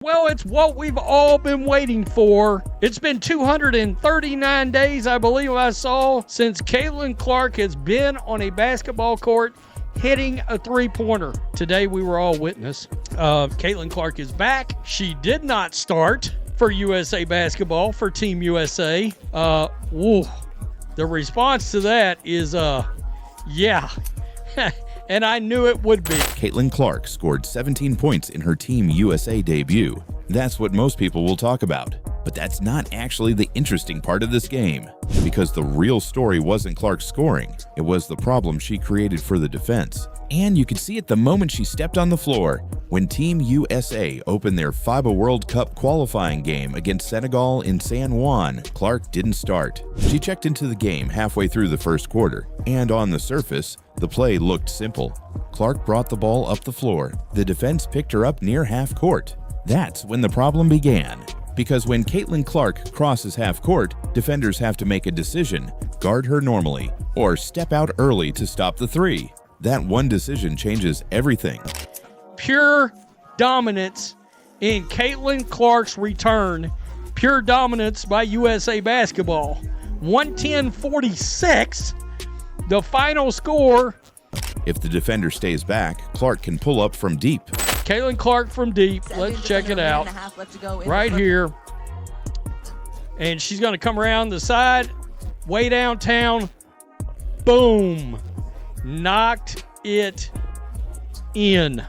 Well, it's what we've all been waiting for. It's been 239 days, I believe I saw, since Caitlin Clark has been on a basketball court hitting a three-pointer. Today, we were all witness. Caitlin Clark is back. She did not start for USA Basketball, for Team USA. The response to that is, yeah. And I knew it would be. Caitlin Clark scored 17 points in her Team USA debut. That's what most people will talk about. But that's not actually the interesting part of this game, because the real story wasn't Clark scoring. It was the problem she created for the defense. And you could see it the moment she stepped on the floor. When Team USA opened their FIBA World Cup qualifying game against Senegal in San Juan, Clark didn't start. She checked into the game halfway through the first quarter, and on the surface, the play looked simple. Clark brought the ball up the floor. The defense picked her up near half court. That's when the problem began. Because when Caitlin Clark crosses half court, defenders have to make a decision: guard her normally, or step out early to stop the three. That one decision changes everything. Pure dominance in Caitlin Clark's return. Pure dominance by USA Basketball. 110-46, the final score. If the defender stays back, Clark can pull up from deep. Caitlin Clark from deep. Let's check it out. Right here. And she's going to come around the side, way downtown. Boom. Knocked it in.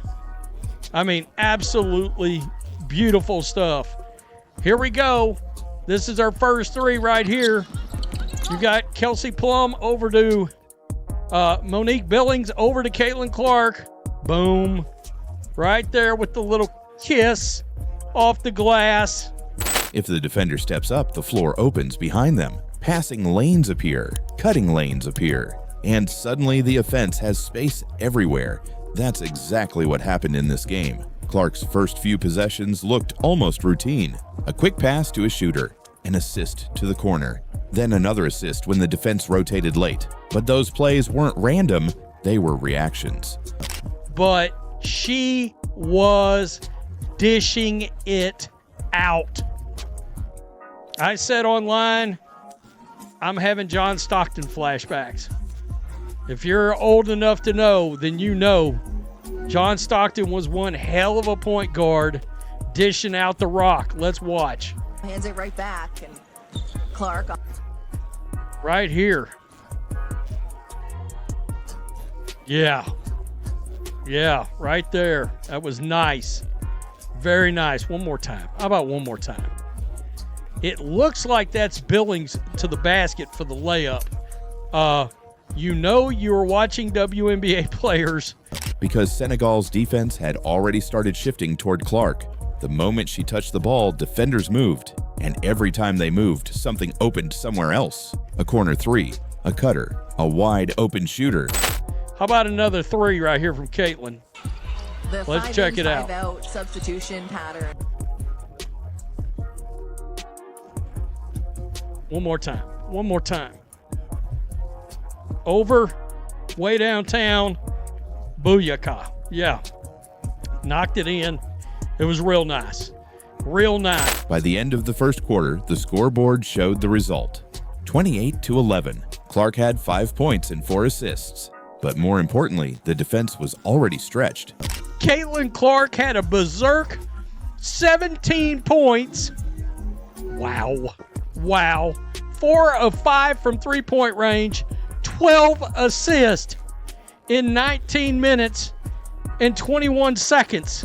I mean, absolutely beautiful stuff. Here we go. This is our first three right here. You got Kelsey Plum over to Monique Billings, over to Caitlin Clark. Boom. Right there with the little kiss off the glass. If the defender steps up, the floor opens behind them. Passing lanes appear. Cutting lanes appear. And suddenly the offense has space everywhere. That's exactly what happened in this game. Clark's first few possessions looked almost routine. A quick pass to a shooter, an assist to the corner, then another assist when the defense rotated late. But those plays weren't random, they were reactions. But she was dishing it out. I said online, I'm having John Stockton flashbacks. If you're old enough to know, then you know John Stockton was one hell of a point guard dishing out the rock. Let's watch. Hands it right back, and Clark. Right here. Yeah, right there. That was nice. Very nice. One more time. How about one more time? It looks like that's Billings to the basket for the layup. You know you were watching WNBA players. Because Senegal's defense had already started shifting toward Clark. The moment she touched the ball, defenders moved. And every time they moved, something opened somewhere else. A corner three, a cutter, a wide open shooter. How about another three right here from Caitlin? Let's check it out. 5-in, 5-out substitution pattern. One more time. One more time. Over, way downtown. Booyaka. Yeah. Knocked it in. It was real nice. Real nice. By the end of the first quarter, the scoreboard showed the result. 28-11. Clark had 5 points and 4 assists. But more importantly, the defense was already stretched. Caitlin Clark had a berserk 17 points. Wow. 4 of 5 from three-point range. 12 assists in 19 minutes and 21 seconds.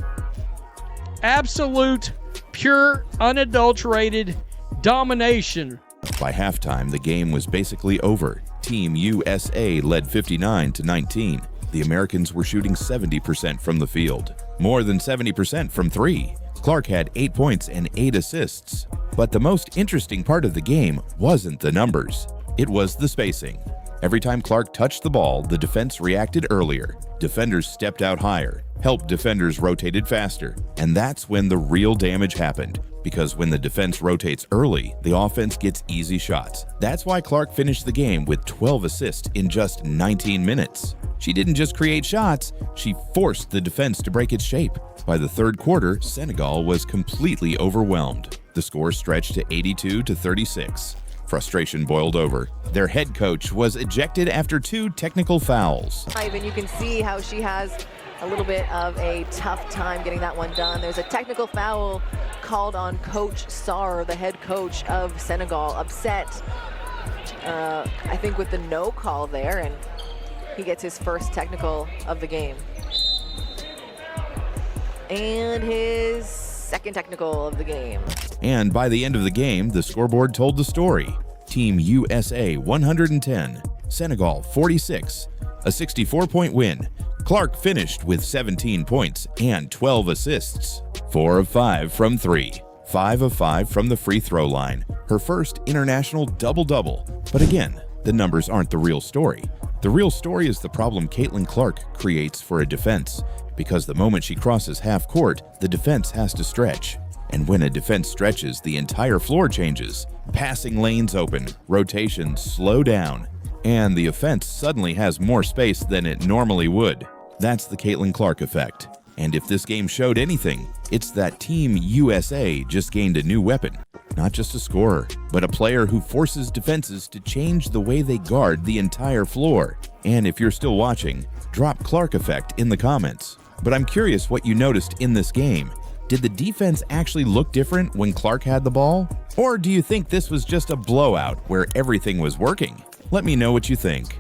Absolute, pure, unadulterated domination. By halftime, the game was basically over. Team USA led 59-19. The Americans were shooting 70% from the field, more than 70% from three. Clark had 8 points and 8 assists. But the most interesting part of the game wasn't the numbers. It was the spacing. Every time Clark touched the ball, the defense reacted earlier. Defenders stepped out higher, helped defenders rotated faster. And that's when the real damage happened. Because when the defense rotates early, the offense gets easy shots. That's why Clark finished the game with 12 assists in just 19 minutes. She didn't just create shots, she forced the defense to break its shape. By the third quarter, Senegal was completely overwhelmed. The score stretched to 82-36. Frustration boiled over. Their head coach was ejected after 2 technical fouls. And you can see how she has a little bit of a tough time getting that one done. There's a technical foul called on Coach Sarr, the head coach of Senegal, upset, I think, with the no call there, and he gets his first technical of the game. And his second technical of the game. And by the end of the game, the scoreboard told the story. Team USA 110, Senegal 46, a 64-point win. Clark finished with 17 points and 12 assists, 4 of 5 from 3, 5 of 5 from the free throw line, her first international double-double. But again, the numbers aren't the real story. The real story is the problem Caitlin Clark creates for a defense, because the moment she crosses half court, the defense has to stretch. And when a defense stretches, the entire floor changes. Passing lanes open, rotations slow down, and the offense suddenly has more space than it normally would. That's the Caitlin Clark effect. And if this game showed anything, it's that Team USA just gained a new weapon. Not just a scorer, but a player who forces defenses to change the way they guard the entire floor. And if you're still watching, drop Clark effect in the comments. But I'm curious what you noticed in this game. Did the defense actually look different when Clark had the ball? Or do you think this was just a blowout where everything was working? Let me know what you think.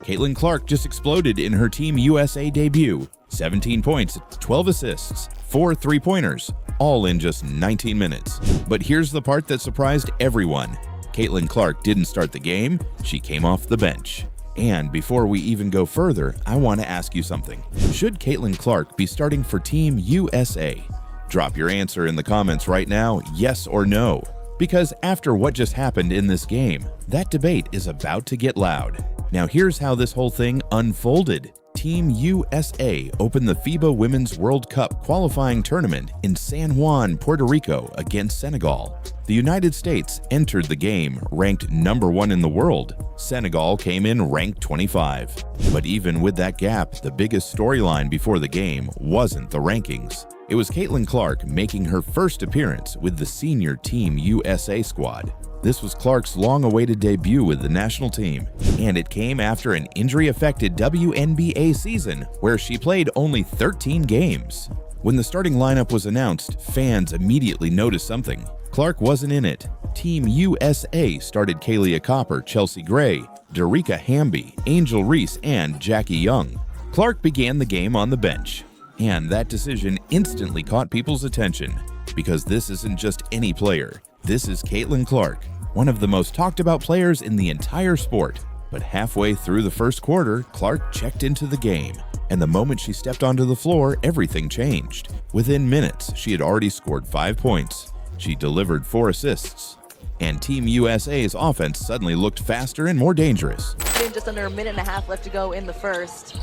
Caitlin Clark just exploded in her Team USA debut. 17 points, 12 assists, 4 three-pointers, all in just 19 minutes. But here's the part that surprised everyone. Caitlin Clark didn't start the game, she came off the bench. And before we even go further, I want to ask you something. Should Caitlin Clark be starting for Team USA? Drop your answer in the comments right now, yes or no. Because after what just happened in this game, that debate is about to get loud. Now here's how this whole thing unfolded. Team USA opened the FIBA Women's World Cup qualifying tournament in San Juan, Puerto Rico against Senegal. The United States entered the game ranked number 1 in the world. Senegal came in ranked 25. But even with that gap, the biggest storyline before the game wasn't the rankings. It was Caitlin Clark making her first appearance with the senior Team USA squad. This was Clark's long-awaited debut with the national team, and it came after an injury-affected WNBA season where she played only 13 games. When the starting lineup was announced, fans immediately noticed something. Clark wasn't in it. Team USA started Kaylia Copper, Chelsea Gray, Darica Hamby, Angel Reese, and Jackie Young. Clark began the game on the bench, and that decision instantly caught people's attention, because this isn't just any player. This is Caitlin Clark, one of the most talked about players in the entire sport. But halfway through the first quarter, Clark checked into the game. And the moment she stepped onto the floor, everything changed. Within minutes, she had already scored 5 points. She delivered 4 assists. And Team USA's offense suddenly looked faster and more dangerous. Just under a minute and a half left to go in the first.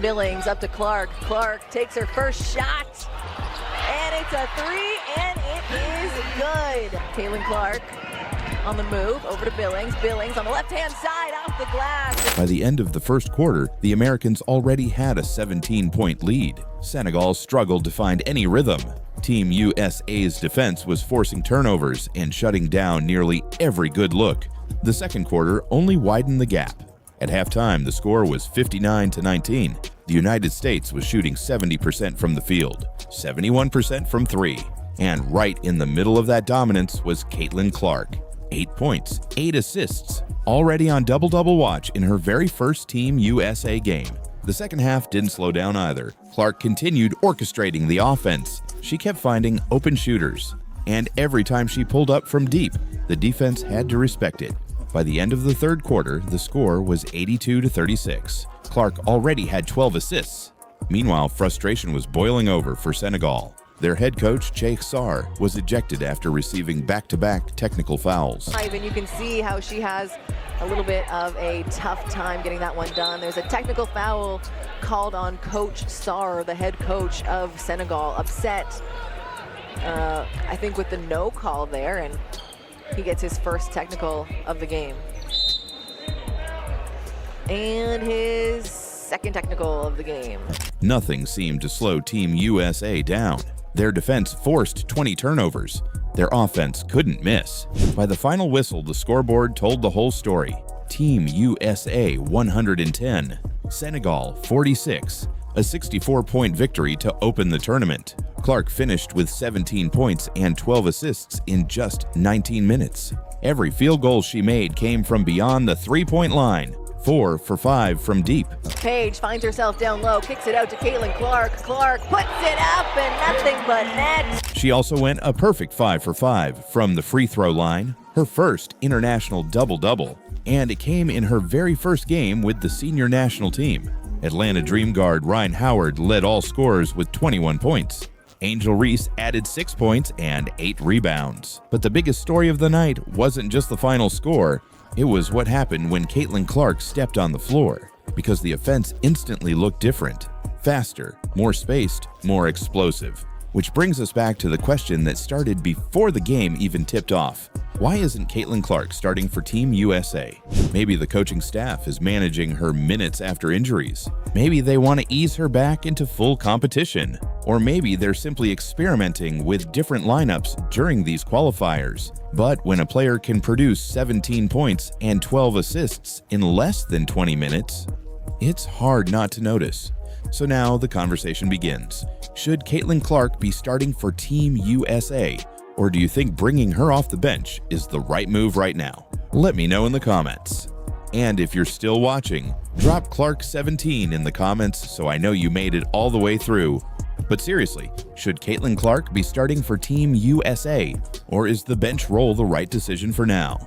Billings up to Clark. Clark takes her first shot. And it's a 3, and it is good. Caitlin Clark on the move, over to Billings. Billings on the left-hand side, off the glass. By the end of the first quarter, the Americans already had a 17-point lead. Senegal struggled to find any rhythm. Team USA's defense was forcing turnovers and shutting down nearly every good look. The second quarter only widened the gap. At halftime, the score was 59-19. The United States was shooting 70% from the field, 71% from 3. And right in the middle of that dominance was Caitlin Clark. 8 points, 8 assists, already on double-double watch in her very first Team USA game. The second half didn't slow down either. Clark continued orchestrating the offense. She kept finding open shooters. And every time she pulled up from deep, the defense had to respect it. By the end of the third quarter, the score was 82-36. Clark already had 12 assists. Meanwhile, frustration was boiling over for Senegal. Their head coach, Coach Sarr, was ejected after receiving back-to-back technical fouls. And you can see how she has a little bit of a tough time getting that one done. There's a technical foul called on Coach Sarr, the head coach of Senegal, upset, I think, with the no call there, and he gets his first technical of the game. And his second technical of the game. Nothing seemed to slow Team USA down. Their defense forced 20 turnovers. Their offense couldn't miss. By the final whistle, the scoreboard told the whole story. Team USA 110, Senegal 46, a 64-point victory to open the tournament. Clark finished with 17 points and 12 assists in just 19 minutes. Every field goal she made came from beyond the three-point line. 4 for 5 from deep. Paige finds herself down low, kicks it out to Caitlin Clark. Clark puts it up and nothing but net. She also went a perfect 5 for 5 from the free throw line, her first international double-double, and it came in her very first game with the senior national team. Atlanta Dream guard Ryan Howard led all scorers with 21 points. Angel Reese added 6 points and 8 rebounds. But the biggest story of the night wasn't just the final score. It was what happened when Caitlin Clark stepped on the floor, because the offense instantly looked different, faster, more spaced, more explosive. Which brings us back to the question that started before the game even tipped off. Why isn't Caitlin Clark starting for Team USA? Maybe the coaching staff is managing her minutes after injuries. Maybe they want to ease her back into full competition. Or maybe they're simply experimenting with different lineups during these qualifiers. But when a player can produce 17 points and 12 assists in less than 20 minutes, it's hard not to notice. So now the conversation begins. Should Caitlin Clark be starting for Team USA? Or do you think bringing her off the bench is the right move right now? Let me know in the comments. And if you're still watching, drop Clark17 in the comments so I know you made it all the way through. But seriously, should Caitlin Clark be starting for Team USA? Or is the bench role the right decision for now?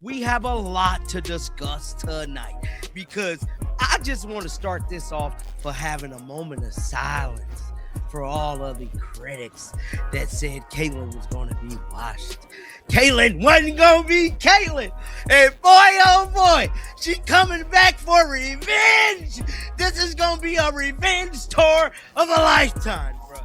We have a lot to discuss tonight because I just want to start this off for having a moment of silence for all of the critics that said Caitlin was going to be washed. Caitlin wasn't going to be Caitlin. And boy, oh boy, she coming back for revenge. This is going to be a revenge tour of a lifetime, bro.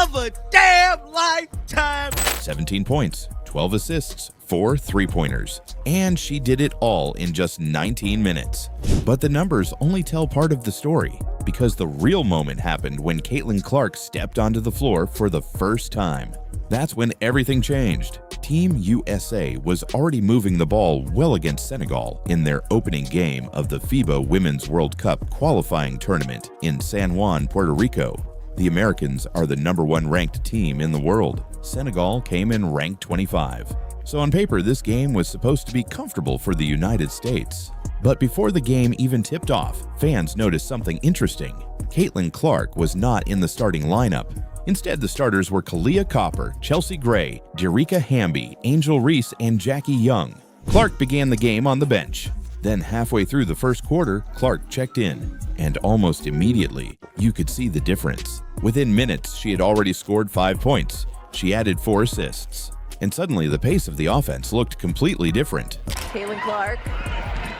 Of a damn lifetime. 17 points, 12 assists, 4 three-pointers. And she did it all in just 19 minutes. But the numbers only tell part of the story, because the real moment happened when Caitlin Clark stepped onto the floor for the first time. That's when everything changed. Team USA was already moving the ball well against Senegal in their opening game of the FIBA Women's World Cup qualifying tournament in San Juan, Puerto Rico. The Americans are the #1 ranked team in the world. Senegal came in ranked 25. So on paper, this game was supposed to be comfortable for the United States. But before the game even tipped off, fans noticed something interesting. Caitlin Clark was not in the starting lineup. Instead, the starters were Kalia Copper, Chelsea Gray, Derica Hamby, Angel Reese, and Jackie Young. Clark began the game on the bench. Then halfway through the first quarter, Clark checked in. And almost immediately, you could see the difference. Within minutes, she had already scored 5 points. She added 4 assists. And suddenly, the pace of the offense looked completely different. Caitlin Clark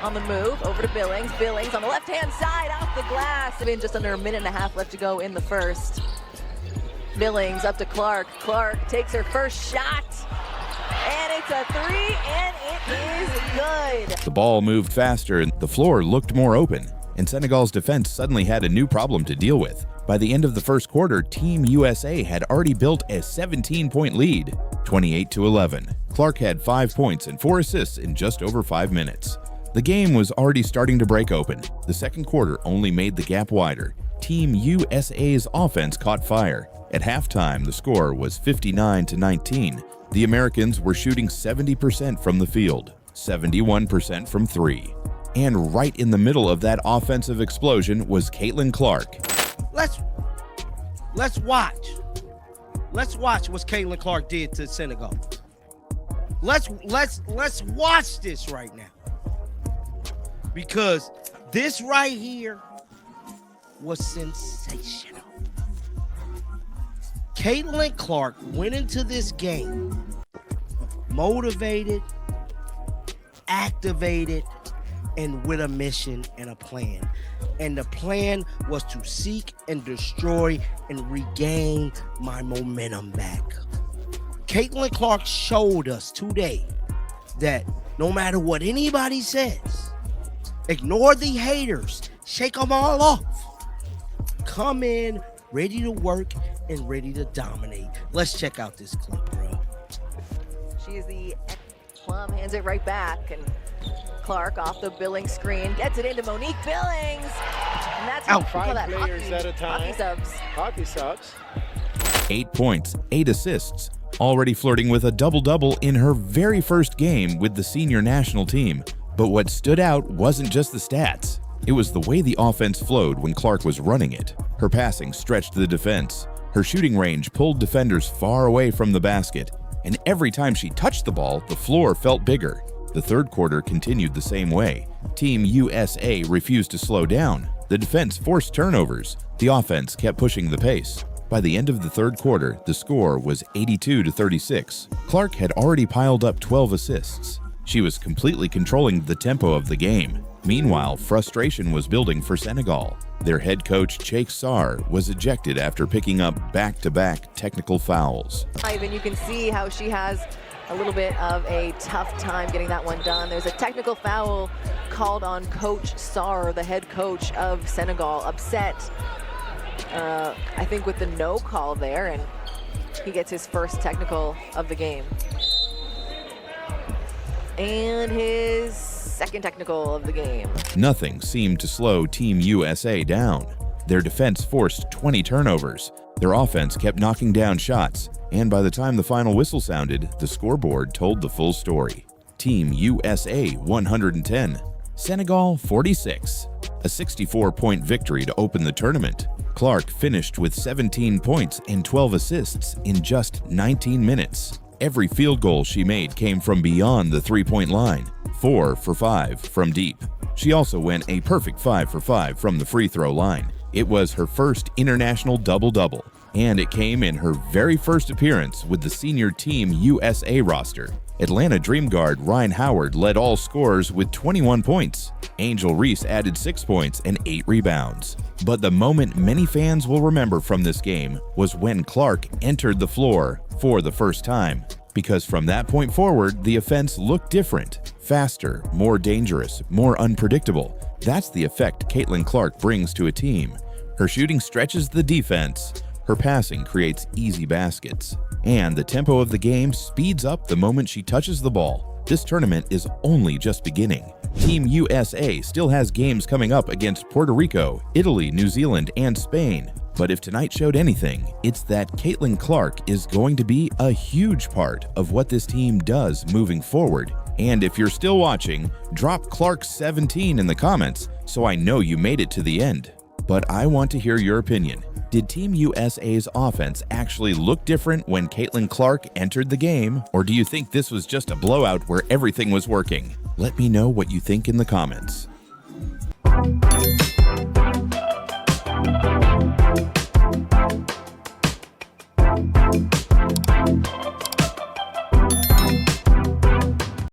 on the move, over to Billings. Billings on the left-hand side, off the glass. Been just under a minute and a half left to go in the first. Billings up to Clark. Clark takes her first shot. And it's a 3, and it is good. The ball moved faster, and the floor looked more open. And Senegal's defense suddenly had a new problem to deal with. By the end of the first quarter, Team USA had already built a 17-point lead, 28-11. Clark had 5 points and 4 assists in just over 5 minutes. The game was already starting to break open. The second quarter only made the gap wider. Team USA's offense caught fire. At halftime, the score was 59-19. The Americans were shooting 70% from the field, 71% from 3. And right in the middle of that offensive explosion was Caitlin Clark. Let's watch. Let's watch what Caitlin Clark did to Senegal. Let's watch this right now. Because this right here was sensational. Caitlin Clark went into this game motivated, activated, and with a mission and a plan. And the plan was to seek and destroy and regain my momentum back. Caitlin Clark showed us today that no matter what anybody says, Ignore the haters. Shake them all off. Come in ready to work and ready to dominate. Let's check out this clip, bro. She is the Plum, hands it right back, and Clark off the Billings screen gets it into Monique Billings, and that's how Five players at a time. Hockey subs. 8 points, 8 assists, already flirting with a double-double in her very first game with the senior national team. But what stood out wasn't just the stats. It was the way the offense flowed when Clark was running it. Her passing stretched the defense. Her shooting range pulled defenders far away from the basket. And every time she touched the ball, the floor felt bigger. The third quarter continued the same way. Team USA refused to slow down. The defense forced turnovers. The offense kept pushing the pace. By the end of the third quarter, the score was 82-36. Clark had already piled up 12 assists. She was completely controlling the tempo of the game. Meanwhile, frustration was building for Senegal. Their head coach, Cheikh Sarr, was ejected after picking up back-to-back technical fouls. And you can see how she has a little bit of a tough time getting that one done. There's a technical foul called on Coach Sarr, the head coach of Senegal, upset, I think, with the no call there, and he gets his first technical of the game. And his second technical of the game. Nothing seemed to slow Team USA down. Their defense forced 20 turnovers. Their offense kept knocking down shots, and by the time the final whistle sounded, the scoreboard told the full story. Team USA 110, Senegal 46. A 64-point victory to open the tournament. Clark finished with 17 points and 12 assists in just 19 minutes. Every field goal she made came from beyond the three-point line, 4 for 5 from deep. She also went a perfect 5 for 5 from the free throw line. It was her first international double-double, and it came in her very first appearance with the senior Team USA roster. Atlanta Dream guard Ryan Howard led all scorers with 21 points. Angel Reese added 6 points and 8 rebounds. But the moment many fans will remember from this game was when Clark entered the floor for the first time. Because from that point forward, the offense looked different, faster, more dangerous, more unpredictable. That's the effect Caitlin Clark brings to a team. Her shooting stretches the defense. Her passing creates easy baskets. And the tempo of the game speeds up the moment she touches the ball. This tournament is only just beginning. Team USA still has games coming up against Puerto Rico, Italy, New Zealand, and Spain. But if tonight showed anything, it's that Caitlin Clark is going to be a huge part of what this team does moving forward. And if you're still watching, drop Clark 17 in the comments so I know you made it to the end. But I want to hear your opinion. Did Team USA's offense actually look different when Caitlin Clark entered the game, or do you think this was just a blowout where everything was working? Let me know what you think in the comments.